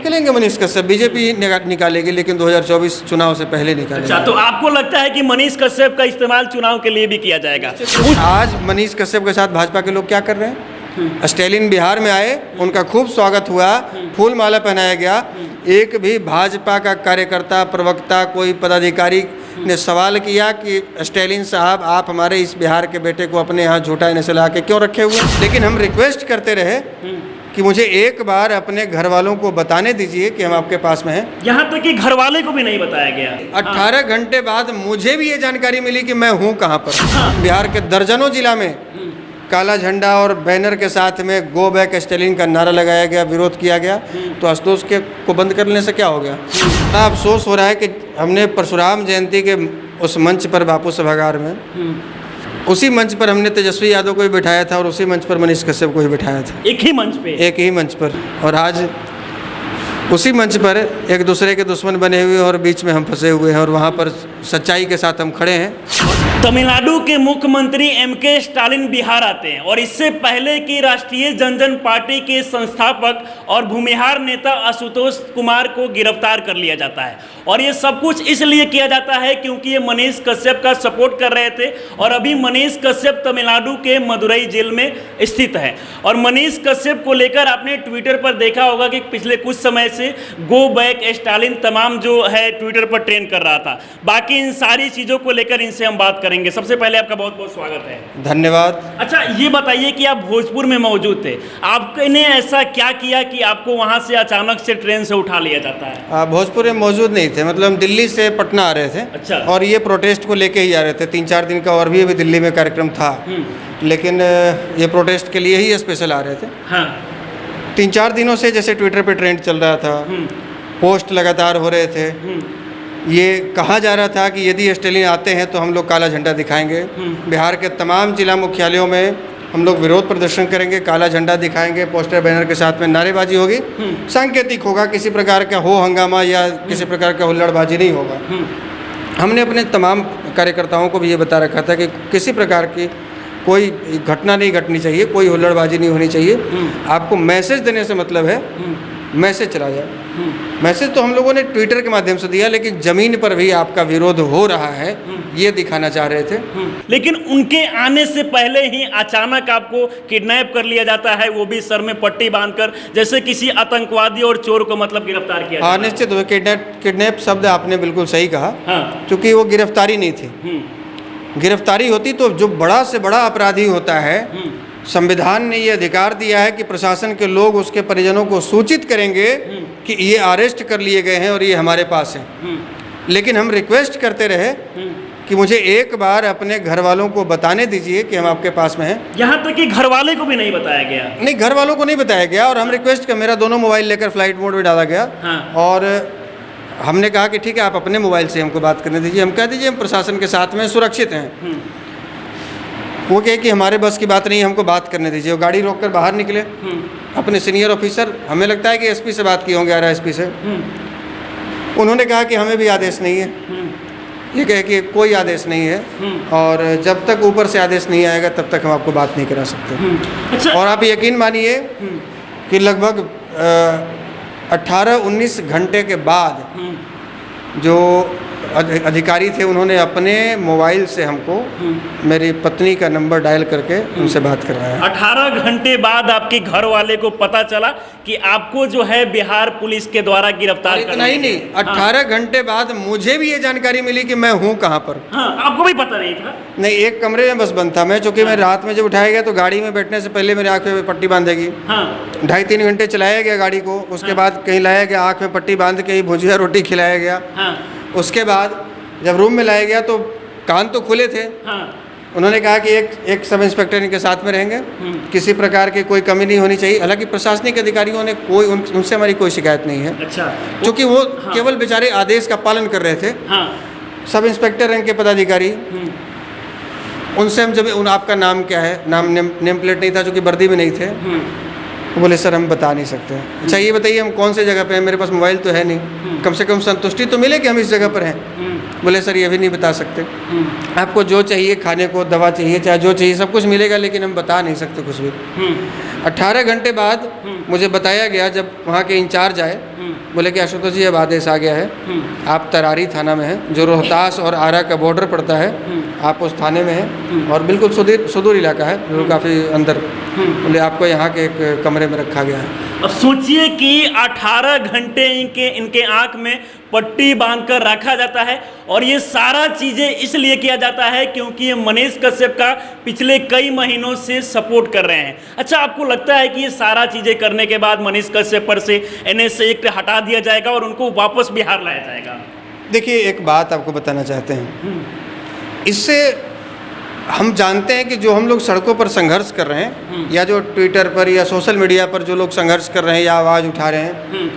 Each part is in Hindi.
निकलेंगे मनीष कश्यप, बीजेपी निकालेगी, लेकिन 2024 चुनाव से पहले निकालेगी। अच्छा, तो आपको लगता है कि मनीष कश्यप का इस्तेमाल चुनाव के लिए भी किया जाएगा? आज मनीष कश्यप के साथ भाजपा के लोग क्या कर रहे हैं? स्टालिन बिहार में आए, उनका खूब स्वागत हुआ, फूल माला पहनाया गया। एक भी भाजपा का कार्यकर्ता, प्रवक्ता, कोई पदाधिकारी ने सवाल किया कि स्टालिन साहब आप हमारे इस बिहार के बेटे को अपने यहाँ झूठा इन्हें ला के क्यों रखे हुए? लेकिन हम रिक्वेस्ट करते रहे कि मुझे एक बार अपने घर वालों को बताने दीजिए कि हम आपके पास में हैं। यहाँ तक कि घर वाले को भी नहीं बताया गया। 18 घंटे बाद मुझे भी ये जानकारी मिली कि मैं हूँ कहाँ पर। बिहार के दर्जनों जिला में काला झंडा और बैनर के साथ में गो बैक स्टालिन का नारा लगाया गया, विरोध किया गया। तो आशुतोष के को बंद करने से क्या हो गया? इतना अफसोस हो रहा है कि हमने परशुराम जयंती के उस मंच पर, बापू सभागार में, उसी मंच पर हमने तेजस्वी यादव को भी बिठाया था और उसी मंच पर मनीष कश्यप को भी बिठाया था। एक ही मंच पे, एक ही मंच पर। और आज उसी मंच पर एक दूसरे के दुश्मन बने हुए और बीच में हम फंसे हुए हैं, और वहाँ पर सच्चाई के साथ हम खड़े हैं। तमिलनाडु के मुख्यमंत्री एम.के. स्टालिन बिहार आते हैं और इससे पहले कि राष्ट्रीय जनजन पार्टी के संस्थापक और भूमिहार नेता आशुतोष कुमार को गिरफ्तार कर लिया जाता है। और ये सब कुछ इसलिए किया जाता है क्योंकि ये मनीष कश्यप का सपोर्ट कर रहे थे। और अभी मनीष कश्यप तमिलनाडु के मदुरई जेल में स्थित है। और मनीष कश्यप को लेकर आपने ट्विटर पर देखा होगा कि पिछले कुछ समय से गो बैक स्टालिन तमाम जो है ट्विटर पर ट्रेंड कर रहा था। बाकी इन सारी चीज़ों को लेकर इनसे हम बात करेंगे। सबसे पहले आपका बहुत बहुत स्वागत है। धन्यवाद। अच्छा, ये बताइए कि आप भोजपुर में मौजूद थे, आपने ऐसा क्या किया कि आपको वहां से अचानक से ट्रेन से उठा लिया जाता है? भोजपुर में मौजूद नहीं थे, मतलब हम दिल्ली से पटना आ रहे थे। अच्छा। और ये प्रोटेस्ट को लेके ही आ रहे थे। 3-4 दिन का और भी अभी दिल्ली में कार्यक्रम था, लेकिन ये प्रोटेस्ट के लिए ही स्पेशल आ रहे थे। हाँ। 3-4 दिनों से जैसे ट्विटर पे ट्रेंड चल रहा था, पोस्ट लगातार हो रहे थे। ये कहा जा रहा था कि यदि स्टालिन आते हैं तो हम लोग काला झंडा दिखाएंगे, बिहार के तमाम जिला मुख्यालयों में हम लोग विरोध प्रदर्शन करेंगे, काला झंडा दिखाएंगे, पोस्टर बैनर के साथ में नारेबाजी होगी, सांकेतिक होगा, किसी प्रकार का हो हंगामा या किसी प्रकार का हुल्लड़बाजी नहीं होगा। हमने अपने तमाम कार्यकर्ताओं को भी ये बता रखा था कि किसी प्रकार की कोई घटना नहीं घटनी चाहिए, कोई हुल्लड़बाजी नहीं होनी चाहिए। आपको मैसेज देने से मतलब है, मैसेज चला जाए। मैसेज तो हम लोगों ने ट्विटर के माध्यम से दिया, लेकिन ज़मीन पर भी आपका विरोध हो रहा है, ये दिखाना चाह रहे थे। लेकिन उनके आने से पहले ही अचानक आपको किडनैप कर लिया जाता है, वो भी सर में पट्टी बांधकर, जैसे किसी आतंकवादी और चोर को मतलब गिरफ्तार किया। हाँ, निश्चित हुए। किडनैप शब्द आपने बिल्कुल सही कहा। हाँ। क्योंकि वो गिरफ्तारी नहीं थी। गिरफ्तारी होती तो जो बड़ा से बड़ा अपराधी होता है, संविधान ने ये अधिकार दिया है कि प्रशासन के लोग उसके परिजनों को सूचित करेंगे कि ये अरेस्ट कर लिए गए हैं और ये हमारे पास हैं। लेकिन हम रिक्वेस्ट करते रहे कि मुझे एक बार अपने घर वालों को बताने दीजिए कि हम आपके पास में हैं। यहाँ तक कि घर वाले को भी नहीं बताया गया? नहीं, घर वालों को नहीं बताया गया। और हम रिक्वेस्ट कर, मेरा दोनों मोबाइल लेकर फ्लाइट मोड में डाला गया। हाँ। और हमने कहा कि ठीक है, आप अपने मोबाइल से हमको बात करने दीजिए, हम कह दीजिए हम प्रशासन के साथ में सुरक्षित हैं। वो कहे कि हमारे बस की बात नहीं, हमको बात करने दीजिए। वो गाड़ी रोककर बाहर निकले। अपने सीनियर ऑफिसर, हमें लगता है कि एसपी से बात किए होंगे, आरा एसपी से। उन्होंने कहा कि हमें भी आदेश नहीं है। ये कहे कि कोई आदेश नहीं है, और जब तक ऊपर से आदेश नहीं आएगा तब तक हम आपको बात नहीं करा सकते। अच्छा। और आप यकीन मानिए कि लगभग 18-19 घंटे के बाद जो अधिकारी थे, उन्होंने अपने मोबाइल से हमको मेरी पत्नी का नंबर डायल करके उनसे बात करवाया। 18 घंटे बाद आपके घर वाले को पता चला कि आपको जो है बिहार पुलिस के द्वारा गिरफ्तार इतना ही नहीं, 18 घंटे बाद मुझे भी ये जानकारी मिली कि मैं हूँ कहाँ पर। हाँ, आपको भी पता नहीं था? नहीं, एक कमरे में बस बंद था मैं। चूँकि मैं रात में जब उठाया गया तो गाड़ी में बैठने से पहले मेरी आँख में पट्टी बांधेगी। 2.5-3 घंटे चलाया गया गाड़ी को। उसके बाद कहीं लाया गया, आँख में पट्टी बांध के ही भुजिया रोटी खिलाया गया। उसके बाद जब रूम में लाया गया तो कान तो खुले थे। उन्होंने कहा कि एक सब इंस्पेक्टर इनके साथ में रहेंगे, किसी प्रकार की कोई कमी नहीं होनी चाहिए। हालांकि प्रशासनिक अधिकारियों ने कोई उनसे हमारी कोई शिकायत नहीं है। अच्छा। क्योंकि वो केवल बेचारे आदेश का पालन कर रहे थे। सब इंस्पेक्टर रैंक के पदाधिकारी, उनसे हम जब आपका नाम क्या है, नाम नेम प्लेट नहीं था, चूँकि वर्दी में नहीं थे, वो बोले सर हम बता नहीं सकते। अच्छा ये बताइए हम कौन सी जगह पे हैं, मेरे पास मोबाइल तो है नहीं, कम से कम संतुष्टि तो मिले कि हम इस जगह पर हैं। बोले सर ये भी नहीं बता सकते, आपको जो चाहिए खाने को दवा चाहिए चाहे जो चाहिए सब कुछ मिलेगा, लेकिन हम बता नहीं सकते कुछ भी। 18 घंटे बाद मुझे बताया गया जब वहाँ के इंचार्ज आए, बोले कि आशुतोष जी अब आदेश आ गया है, आप तरारी थाना में हैं जो रोहतास और आरा का बॉर्डर पड़ता है, आप उस थाने में हैं और बिल्कुल सुदूर इलाका है, जो काफ़ी अंदर। बोले आपको यहाँ के एक कमरे में रखा गया है। अब सोचिए कि 18 घंटे इनके आंख में पट्टी बांधकर रखा जाता है और ये सारा चीज़ें इसलिए किया जाता है क्योंकि ये मनीष कश्यप का पिछले कई महीनों से सपोर्ट कर रहे हैं। अच्छा आपको लगता है कि ये सारा चीज़ें करने के बाद मनीष कश्यप पर से NS एक्ट हटा दिया जाएगा और उनको वापस बिहार लाया जाएगा? देखिए एक बात आपको बताना चाहते हैं, इससे हम जानते हैं कि जो हम लोग सड़कों पर संघर्ष कर रहे हैं या जो ट्विटर पर या सोशल मीडिया पर जो लोग संघर्ष कर रहे हैं या आवाज़ उठा रहे हैं,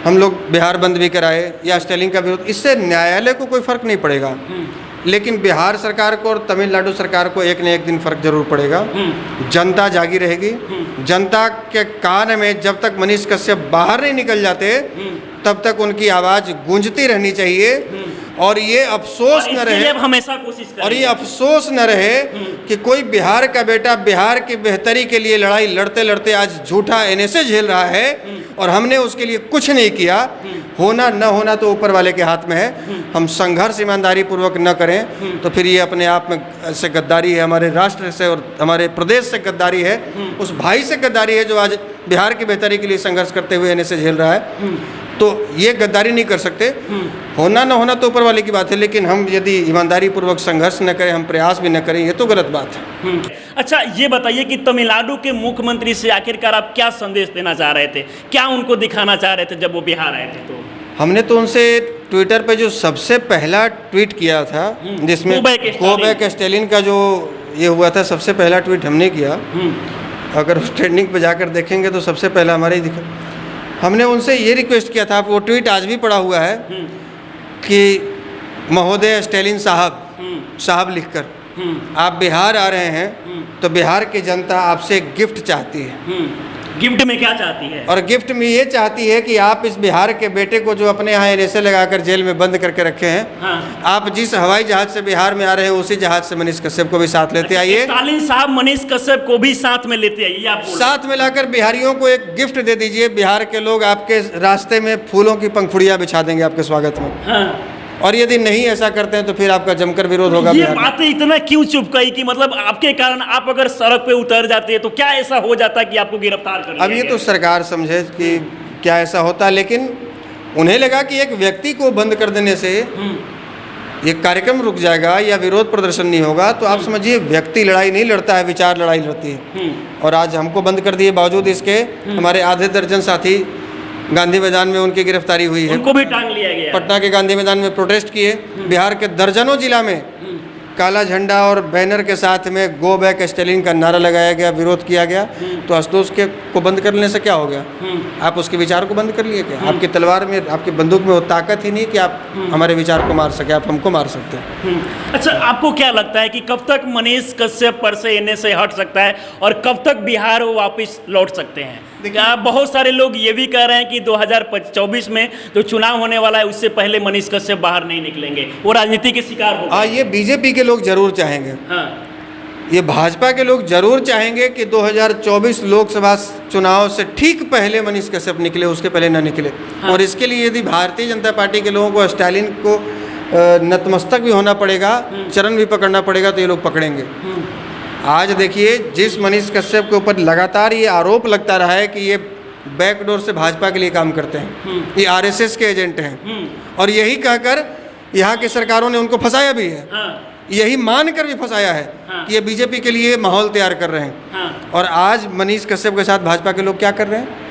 हम लोग बिहार बंद भी कराए या स्टेलिंग का विरोध, इससे न्यायालय को कोई फ़र्क नहीं पड़ेगा, लेकिन बिहार सरकार को और तमिलनाडु सरकार को एक न एक दिन फ़र्क जरूर पड़ेगा। जनता जागी रहेगी, जनता के कान में जब तक मनीष कश्यप बाहर नहीं निकल जाते तब तक उनकी आवाज़ गूंजती रहनी चाहिए। और ये अफसोस न रहे, हमेशा कोशिश करें, और ये अफसोस न रहे कि कोई बिहार का बेटा बिहार की बेहतरी के लिए लड़ाई लड़ते लड़ते आज झूठा NSA झेल रहा है और हमने उसके लिए कुछ नहीं किया। होना न होना तो ऊपर वाले के हाथ में है। हम संघर्ष ईमानदारी पूर्वक न करें तो फिर ये अपने आप में से गद्दारी है, हमारे राष्ट्र से और हमारे प्रदेश से गद्दारी है, उस भाई से गद्दारी है जो आज बिहार की बेहतरी के लिए संघर्ष करते हुए NSA झेल रहा है। तो ये गद्दारी नहीं कर सकते। होना न होना तो ऊपर वाले की बात है, लेकिन हम यदि ईमानदारी पूर्वक संघर्ष न करें, हम प्रयास भी न करें, ये तो गलत बात है। अच्छा ये बताइए कि तमिलनाडु के मुख्यमंत्री से आखिरकार आप क्या संदेश देना चाह रहे थे, क्या उनको दिखाना चाह रहे थे जब वो बिहार आए थे? तो हमने तो उनसे ट्विटर पे जो सबसे पहला ट्वीट किया था जिसमें गो बैक स्टेलिन का जो ये हुआ था, सबसे पहला ट्वीट हमने किया। अगर उस ट्रेंडिंग पे जाकर देखेंगे तो सबसे पहला हमारे ही दिखा। हमने उनसे ये रिक्वेस्ट किया था, वो ट्वीट आज भी पड़ा हुआ है कि महोदय स्टेलिन साहब लिखकर आप बिहार आ रहे हैं तो बिहार की जनता आपसे एक गिफ्ट चाहती है। गिफ्ट में क्या चाहती है? और गिफ्ट में ये चाहती है कि आप इस बिहार के बेटे को जो अपने यहाँ NSA लगाकर जेल में बंद करके रखे हैं, आप जिस हवाई जहाज से बिहार में आ रहे हैं उसी जहाज से मनीष कश्यप को भी साथ लेते आइए। स्टालिन साहब मनीष कश्यप को भी साथ में लेते आइए, आप साथ में लाकर बिहारियों को एक गिफ्ट दे दीजिए। बिहार के लोग आपके रास्ते में फूलों की पंखुड़ियाँ बिछा देंगे आपके स्वागत में। और यदि नहीं ऐसा करते हैं तो फिर आपका जमकर विरोध होगा। ये बातें इतना क्यों चुप गई कि मतलब आपके कारण आप अगर सड़क पे उतर जाते हैं तो क्या ऐसा हो जाता कि आपको गिरफ्तार कर लिया? अब ये तो सरकार समझे कि क्या ऐसा होता, लेकिन उन्हें लगा कि एक व्यक्ति को बंद कर देने से ये कार्यक्रम रुक जाएगा या विरोध प्रदर्शन नहीं होगा। तो आप समझिए व्यक्ति लड़ाई नहीं लड़ता है, विचार लड़ाई लड़ती है। और आज हमको बंद कर दिए, बावजूद इसके हमारे आधे दर्जन साथी गांधी मैदान में उनकी गिरफ्तारी हुई है, उनको भी टांग लिया गया। पटना के गांधी मैदान में प्रोटेस्ट किए, बिहार के दर्जनों जिला में काला झंडा और बैनर के साथ में गो बैक स्टेलिन का नारा लगाया गया, विरोध किया गया। तो आशुतोष के को बंद करने से क्या हो गया? आप उसके विचार को बंद कर लिए क्या? आपकी तलवार में, आपकी बंदूक में वो ताकत ही नहीं कि आप हमारे विचार को मार सके, आप हमको मार सकते हैं। अच्छा आपको क्या लगता है कि कब तक मनीष कश्यप पर से NSA हट सकता है और कब तक बिहार वो वापस लौट सकते हैं? बहुत सारे लोग ये भी कह रहे हैं कि 2024 में जो चुनाव होने वाला है उससे पहले मनीष कश्यप बाहर नहीं निकलेंगे, वो राजनीति के शिकार होंगे। ये बीजेपी के लोग जरूर चाहेंगे, ये भाजपा के लोग जरूर चाहेंगे कि 2024 लोकसभा चुनाव से ठीक पहले मनीष कश्यप निकले, उसके पहले ना निकले। और इसके लिए यदि भारतीय जनता पार्टी के लोगों को स्टालिन को नतमस्तक भी होना पड़ेगा, चरण भी पकड़ना पड़ेगा, तो ये लोग पकड़ेंगे। आज देखिए जिस मनीष कश्यप के ऊपर लगातार ये आरोप लगता रहा है कि ये बैकडोर से भाजपा के लिए काम करते हैं, ये RSS के एजेंट हैं, और यही कहकर यहाँ की सरकारों ने उनको फंसाया भी है, यही मानकर भी फंसाया है कि ये बीजेपी के लिए माहौल तैयार कर रहे हैं। और आज मनीष कश्यप के साथ भाजपा के लोग क्या कर रहे हैं?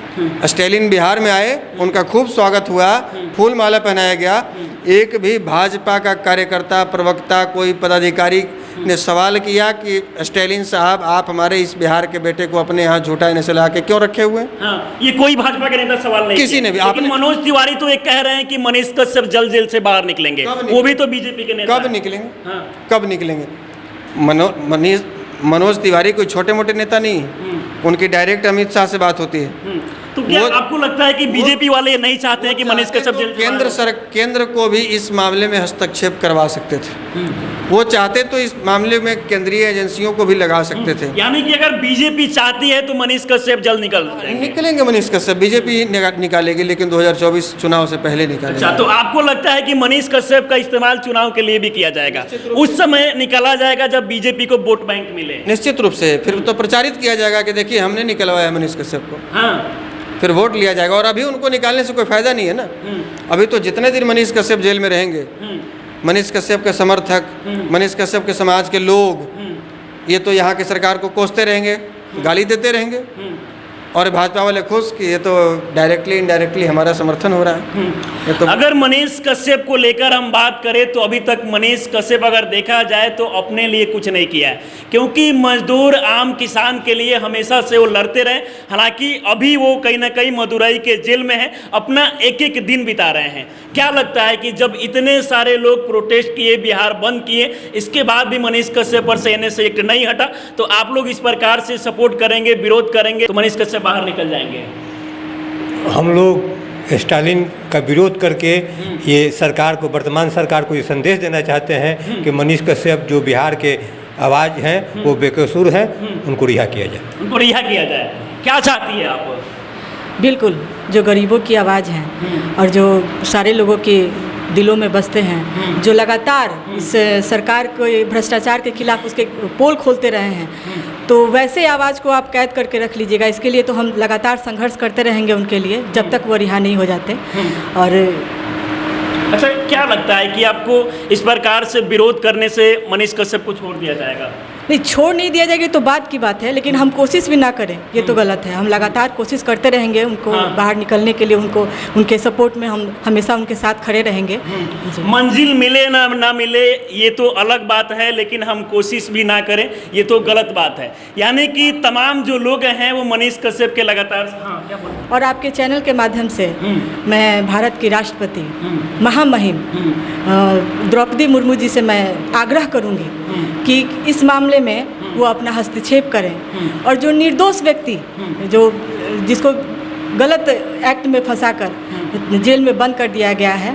स्टेलिन बिहार में आए, उनका खूब स्वागत हुआ, फूल माला पहनाया गया। एक भी भाजपा का कार्यकर्ता, प्रवक्ता, कोई पदाधिकारी ने सवाल किया कि स्टेलिन साहब आप हमारे इस बिहार के बेटे को अपने यहाँ झूठा NSA लगा के क्यों रखे हुए हैं? ये कोई भाजपा के नेता सवाल नहीं, किसी ने भी। आपने मनोज तिवारी तो एक कह रहे हैं कि मनीष कश्यप जल्द जेल से बाहर निकलेंगे, वो भी तो बीजेपी के नेता। कब निकलेंगे? कब निकलेंगे? मनोज तिवारी कोई छोटे मोटे नेता नहीं, उनकी डायरेक्ट अमित शाह से बात होती है। तो क्या वो- आपको लगता है कि बीजेपी वाले ये नहीं चाहते हैं कि मनीष कश्यप जेल केंद्र को भी इस मामले में हस्तक्षेप करवा सकते थे। वो चाहते तो इस मामले में केंद्रीय एजेंसियों को भी लगा सकते थे। यानी कि अगर बीजेपी चाहती है तो मनीष कश्यप जल्द निकल जाएंगे। निकलेंगे मनीष कश्यप, बीजेपी निकालेगी, लेकिन 2024 चुनाव से पहले निकालेंगे। अच्छा, तो आपको लगता है कि मनीष कश्यप का इस्तेमाल चुनाव के लिए भी किया जाएगा, उस समय निकाला जाएगा जब बीजेपी को वोट बैंक मिले? निश्चित रूप से फिर तो प्रचारित किया जाएगा कि देखिए हमने निकलवाया मनीष कश्यप को, हाँ। फिर वोट लिया जाएगा। और अभी उनको निकालने से कोई फायदा नहीं है ना। अभी तो जितने दिन मनीष कश्यप जेल में रहेंगे, मनीष कश्यप के समर्थक, मनीष कश्यप के समाज के लोग, ये तो यहाँ की सरकार को कोसते रहेंगे, गाली देते रहेंगे, और भाजपा वाले खुश कि ये तो डायरेक्टली इनडायरेक्टली हमारा समर्थन हो रहा है। ये तो अगर मनीष कश्यप को लेकर हम बात करें तो अभी तक मनीष कश्यप अगर देखा जाए तो अपने लिए कुछ नहीं किया है, क्योंकि मजदूर आम किसान के लिए हमेशा से वो लड़ते रहे। हालांकि अभी वो कहीं ना कहीं मदुरई के जेल में है, अपना एक एक दिन बिता रहे हैं। क्या लगता है कि जब इतने सारे लोग प्रोटेस्ट किए, बिहार बंद किए, इसके बाद भी मनीष कश्यप पर से NSA एक्ट नहीं हटा, तो आप लोग इस प्रकार से सपोर्ट करेंगे, विरोध करेंगे तो मनीष कश्यप बाहर निकल जाएंगे? हम लोग स्टालिन का विरोध करके ये सरकार को, वर्तमान सरकार को ये संदेश देना चाहते हैं कि मनीष कश्यप जो बिहार के आवाज़ हैं वो बेकसूर हैं, उनको रिहा किया जाए। उनको रिहा किया जाए। क्या चाहती है आप? बिल्कुल, जो गरीबों की आवाज़ है और जो सारे लोगों के दिलों में बसते हैं, जो लगातार इस सरकार को भ्रष्टाचार के खिलाफ उसके पोल खोलते रहे हैं, तो वैसे आवाज़ को आप कैद करके रख लीजिएगा। इसके लिए तो हम लगातार संघर्ष करते रहेंगे उनके लिए जब तक वो रिहा नहीं हो जाते। और अच्छा, क्या लगता है कि आपको इस प्रकार से विरोध करने से मनीष कश्यप को छोड़ दिया जाएगा? नहीं, छोड़ नहीं दिया जाएगा तो बात की बात है, लेकिन हम कोशिश भी ना करें ये तो गलत है। हम लगातार कोशिश करते रहेंगे उनको बाहर निकलने के लिए, उनको उनके सपोर्ट में हम हमेशा उनके साथ खड़े रहेंगे। मंजिल मिले ना मिले ये तो अलग बात है, लेकिन हम कोशिश भी ना करें ये तो गलत बात है। यानी कि तमाम जो लोग हैं वो मनीष कश्यप के लगातार क्या बोल। और आपके चैनल के माध्यम से मैं भारत की राष्ट्रपति महामहिम द्रौपदी मुर्मू जी से मैं आग्रह करूंगी कि इस मामले में वो अपना हस्तक्षेप करें, और जो निर्दोष व्यक्ति जो जिसको गलत एक्ट में फंसाकर जेल में बंद कर दिया गया है,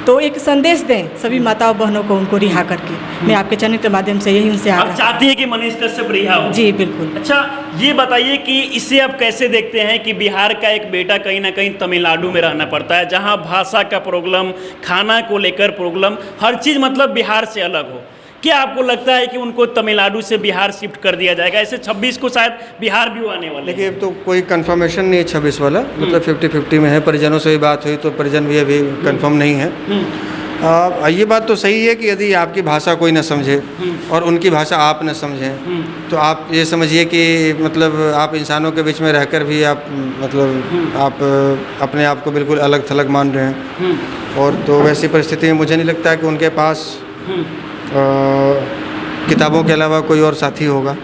तो एक संदेश दें सभी माताओं बहनों को, उनको रिहा करके। मैं आपके चैनल के माध्यम से यही उनसे आप चाहती है कि मनीष कश्यप रिहा हो? जी बिल्कुल। अच्छा, ये बताइए कि इसे आप कैसे देखते हैं कि बिहार का एक बेटा कहीं ना कहीं तमिलनाडु में रहना पड़ता है, जहां भाषा का प्रॉब्लम, खाना को लेकर प्रॉब्लम, हर चीज़ मतलब बिहार से अलग हो। क्या आपको लगता है कि उनको तमिलनाडु से बिहार शिफ्ट कर दिया जाएगा? ऐसे 26 को शायद बिहार भी आने वाले। देखिए, तो कोई कंफर्मेशन नहीं है 26 वाला, मतलब 50-50 में है। परिजनों से भी बात हुई तो परिजन भी अभी कंफर्म नहीं है। ये बात तो सही है कि यदि आपकी भाषा कोई न समझे और उनकी भाषा आप न समझें, तो आप ये समझिए कि मतलब आप इंसानों के बीच में रहकर भी आप मतलब आप अपने आप को बिल्कुल अलग थलग मान रहे हैं। और तो वैसी परिस्थिति में मुझे नहीं लगता है कि उनके पास किताबों के अलावा कोई और साथी होगा।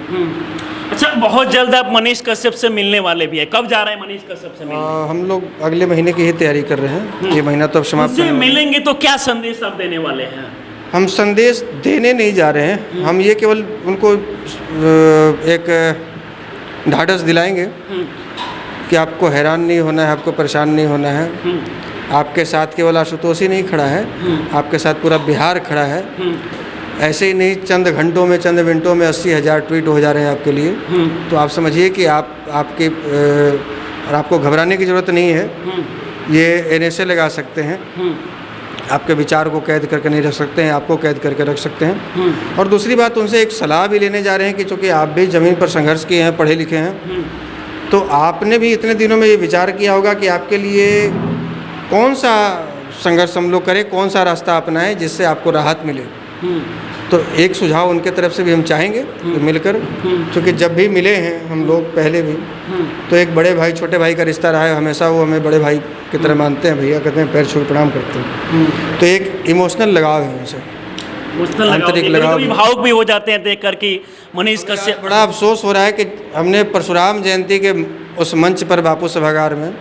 अच्छा, बहुत जल्द आप मनीष कश्यप से मिलने वाले भी है, कब जा रहे हैं मनीष कश्यप से मिलने? हम लोग अगले महीने की ही तैयारी कर रहे हैं। ये महीना तो अब समाप्त उनसे होने वाला है। मिलेंगे तो क्या संदेश आप देने वाले हैं? हम संदेश देने नहीं जा रहे हैं, हम ये केवल उनको एक ढाढ़स दिलाएंगे कि आपको हैरान नहीं होना है, आपको परेशान नहीं होना है। आपके साथ केवल आशुतोष ही नहीं खड़ा है, आपके साथ पूरा बिहार खड़ा है। ऐसे ही नहीं, चंद घंटों में, चंद मिनटों में 80,000 ट्वीट हो जा रहे हैं आपके लिए। तो आप समझिए कि आपके और आपको घबराने की ज़रूरत नहीं है। ये NSA लगा सकते हैं, आपके विचार को कैद करके नहीं रख सकते हैं, आपको कैद करके रख सकते हैं। और दूसरी बात, उनसे एक सलाह भी लेने जा रहे हैं कि चूँकि आप भी ज़मीन पर संघर्ष किए हैं, पढ़े लिखे हैं, तो आपने भी इतने दिनों में ये विचार किया होगा कि आपके लिए कौन सा संघर्ष हम लोग करें, कौन सा रास्ता अपनाएं जिससे आपको राहत मिले। तो एक सुझाव उनके तरफ से भी हम चाहेंगे तो मिलकर, क्योंकि जब भी मिले हैं हम लोग पहले भी, तो एक बड़े भाई छोटे भाई का रिश्ता रहा है। हमेशा वो हमें बड़े भाई की तरह मानते हैं, भैया कहते हैं, पैर छू प्रणाम करते हैं। तो एक इमोशनल लगाव है उनसे, आंतरिक लगाव। भावुक भी हो जाते हैं देख कर कि मनीष कश्यप। बड़ा अफसोस हो रहा है कि हमने परशुराम जयंती के उस मंच पर, बापू सभागार में,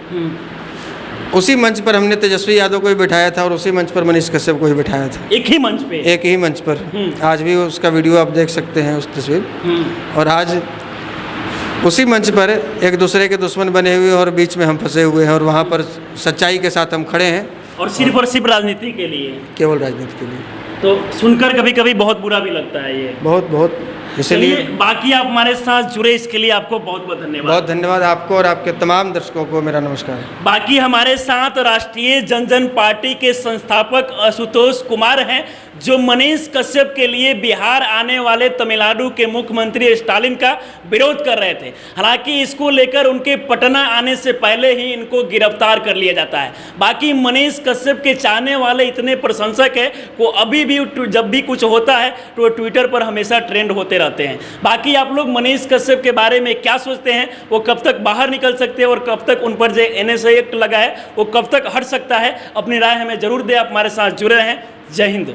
उसी मंच पर हमने तेजस्वी यादव को भी बिठाया था और उसी मंच पर मनीष कश्यप को भी बिठाया था। एक ही मंच पे? एक ही मंच पर। आज भी उसका वीडियो आप देख सकते हैं, उस तस्वीर। और आज उसी मंच पर एक दूसरे के दुश्मन बने हुए और बीच में हम फंसे हुए हैं और वहाँ पर सच्चाई के साथ हम खड़े हैं और सिर्फ राजनीति के लिए, केवल राजनीति के लिए। तो सुनकर कभी कभी बहुत बुरा भी लगता है ये। बहुत इसलिए चलिए, बाकी आप हमारे साथ जुड़े इसके लिए आपको बहुत बहुत धन्यवाद। बहुत धन्यवाद आपको और आपके तमाम दर्शकों को मेरा नमस्कार। बाकी हमारे साथ राष्ट्रीय जनजन पार्टी के संस्थापक आशुतोष कुमार हैं, जो मनीष कश्यप के लिए बिहार आने वाले तमिलनाडु के मुख्यमंत्री स्टालिन का विरोध कर रहे थे। हालांकि इसको लेकर उनके पटना आने से पहले ही इनको गिरफ्तार कर लिया जाता है। बाकी मनीष कश्यप के चाहने वाले इतने प्रशंसक हैं को अभी भी जब भी कुछ होता है तो ट्विटर पर हमेशा ट्रेंड होते रहते हैं। बाकी आप लोग मनीष कश्यप के बारे में क्या सोचते हैं, वो कब तक बाहर निकल सकते हैं और कब तक उन पर जो NSA एक्ट लगा है वो कब तक हट सकता है, अपनी राय हमें जरूर दें। आप हमारे साथ जुड़े रहें। जय हिंद।